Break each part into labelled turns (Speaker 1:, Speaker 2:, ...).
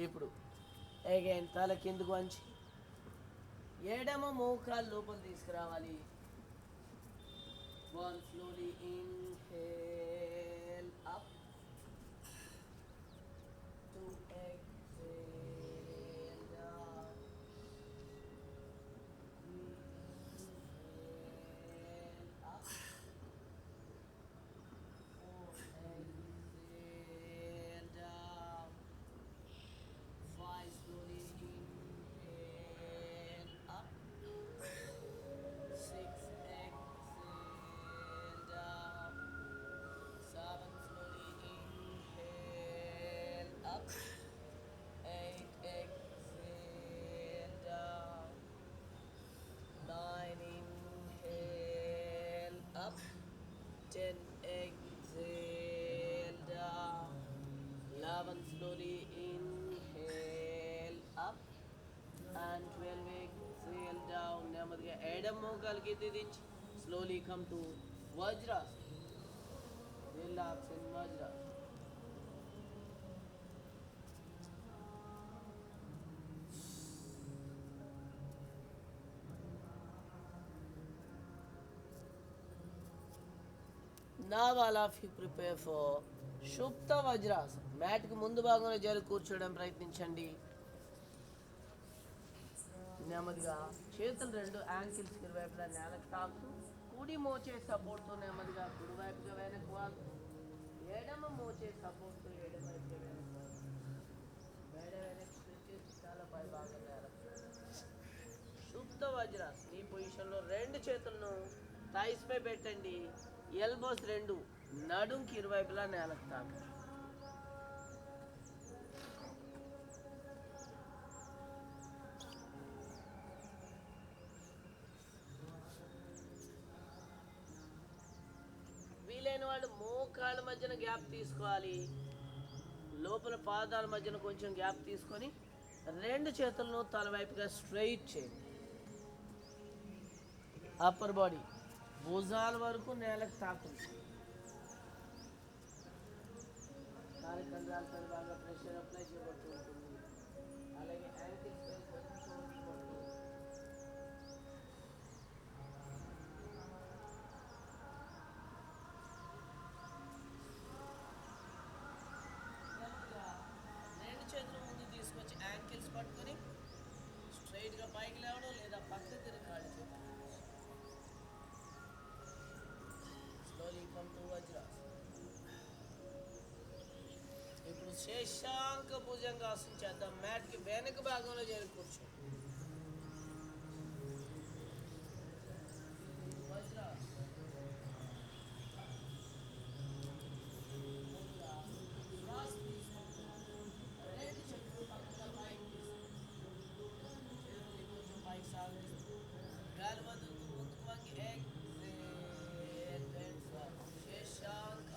Speaker 1: ఇప్పుడు అగైన్ తల కిందకు వంచి ఎడమ మోకాలు లోపల తీసుకురావాలి. One slowly inhale up. Two exhale down. Three inhale up. Four exhale down. Five slowly inhale up. Six exhale down. Seven slowly inhale up. Eight exhale down. Nine inhale up. 10 exhale down. 11 slowly inhale up. And 12 exhale down. నెమ్మదిగా ఎడమ మోకాలికి దించి slowly come to Vajrasana. Relax in Vajrasana. Now all of you prepare for Shupta Vajrasana. మ్యాట్కి ముందు భాగంలో జరిగి కూర్చోవడం ప్రయత్నించండి. నెమ్మదిగా చేతులు రెండు యాంకిల్స్కి ఇరువైపులా నేలకు తాకుతూ కుడి మోచే సపోర్ట్తో నెమ్మదిగా కుడివైపుగా వెనక్కి వాగు. ఎడమ మోచే సపోర్ట్తో ఎడమవైపుగా వెనక్కి వాగు. మెడ వెనక్కి స్ట్రెచ్ చేసి చాలా పై భాగం నేలకు. శుద్ధ వజ్రాసన. ఈ పొజిషన్లో రెండు చేతులను థైస్ పై పెట్టండి. ఎల్బోస్ రెండు నడుంకి ఇరువైపులా నేలకు తాకండి. వీలైన వాళ్ళు మోకాళ్ళ మధ్యన గ్యాప్ తీసుకోవాలి. లోపల పాదాల మధ్యన కొంచెం గ్యాప్ తీసుకొని రెండు చేతులను తలవైపుగా స్ట్రైట్ చేయండి. అప్పర్ బాడీ భుజాల వరకు నేలకు తాకుంది. కాలికండ్రాలపై బాగా ప్రెషర్ అప్లై చేయబడుతూ ఉంటుంది. అలాగే యాంకిల్స్ పై కొంచెం ఉంచుకుంటూ రెండు చేతులు ముందు తీసుకొచ్చి యాంకిల్స్ పట్టుకొని స్ట్రైట్గా పైకి లేవడం లేదా పక్క తిరిగి కాళ్ళు చూడాలి. Slowly come to Vajrasana. ఇప్పుడు శేషాంక భుజంగాసనం చేద్దాం. మ్యాట్కి వెనక భాగంలో చేరి కూర్చోండి. గాలి వదులుతూ ముందుకు వంగి శేషాంక.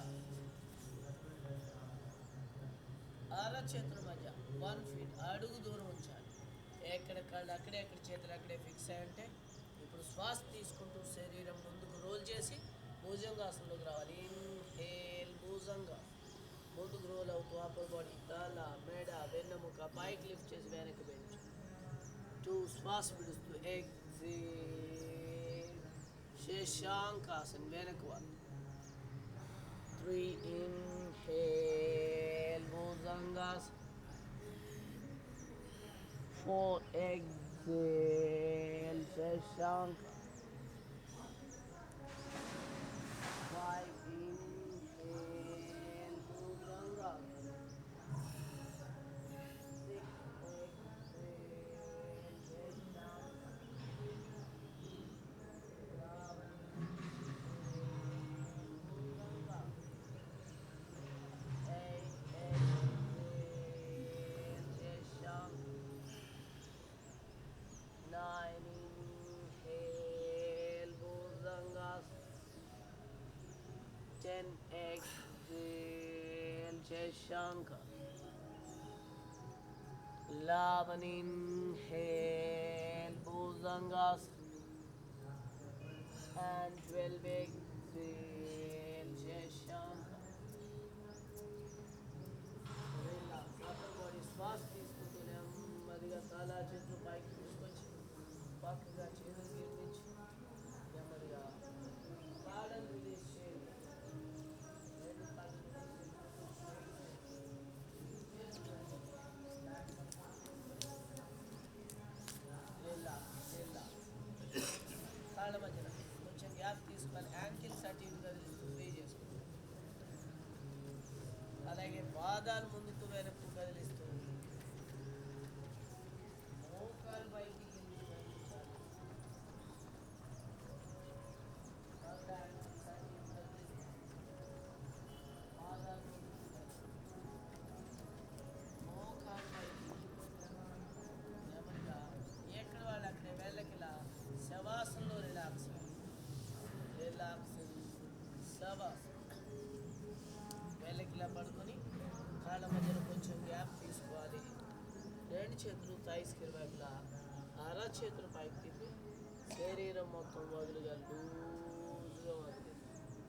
Speaker 1: అరచేతుల మధ్య 1 feet అడుగు దూరం ఉంచాలి. ఎక్కడ కళ్ళు అక్కడే, ఎక్కడ చేతులు అక్కడే ఫిక్స్ అయ్యంటే ఇప్పుడు శ్వాస తీసుకుంటూ శరీరం ముందుకు రోల్ చేసి భుజంగాసనంలోకి రావాలి. ఇన్హేల్ భుజంగా ముందుకు రోల్ అవుతూ అప్పర్ బాడీ తల మెడ వెన్నెముక పైకి లిఫ్ట్ చేసి వెనక్కి బెంచ్. 2 శ్వాస విడుస్తూ ఎక్సేల్ శేషాంకాసన్ వెనక్కి వాళ్ళు. 3 inhale bhujangasan. 4 exhale శేషాంక. 5 inhale bhujangasan. 6 exhale శేషాంక. 9 inhale Bhujangasana. 10 exhale Shashanka. 11 inhale Bhujangasana. And 12 exhale Shashanka. Relax. Upper body fast. చేతులు పైకి తీసుకొచ్చి పక్కగా చేతులు గిర్పించి నెమ్మదిగా కాళ్ళను రిలీజ్ చేయండి. రెండు కాళ్ళు కాళ్ళ మధ్యన కొంచెం గ్యాప్ తీసుకొని యాంకిల్స్ అటు ఇటు కదిలిస్తూ ప్లే చేసుకుంటాం. అలాగే పాదాలు ముందుకు వెనక్కు కదిలిస్తూ మోకాలు పైకి కిందికి కదిలించాలి. కాళ్ళ యాంకిల్స్ అటు ఇటు కదిలిస్తూ పాదాలు ముందుకు మోకాలు పైకి నెమ్మదిగా ఎక్కడ వాళ్ళు అక్కడే వెళ్ళకిలా శవాసంలో రిలాక్స్ శవాసం వెళ్ళకిలా పడుకొని కాళ్ళ మధ్యన కొంచెం గ్యాప్ తీసుకోవాలి. రెండు చేతులు థైస్ కిరువైపులా అర చేతులు పైకి తిప్పి శరీరం మొత్తం వదిలి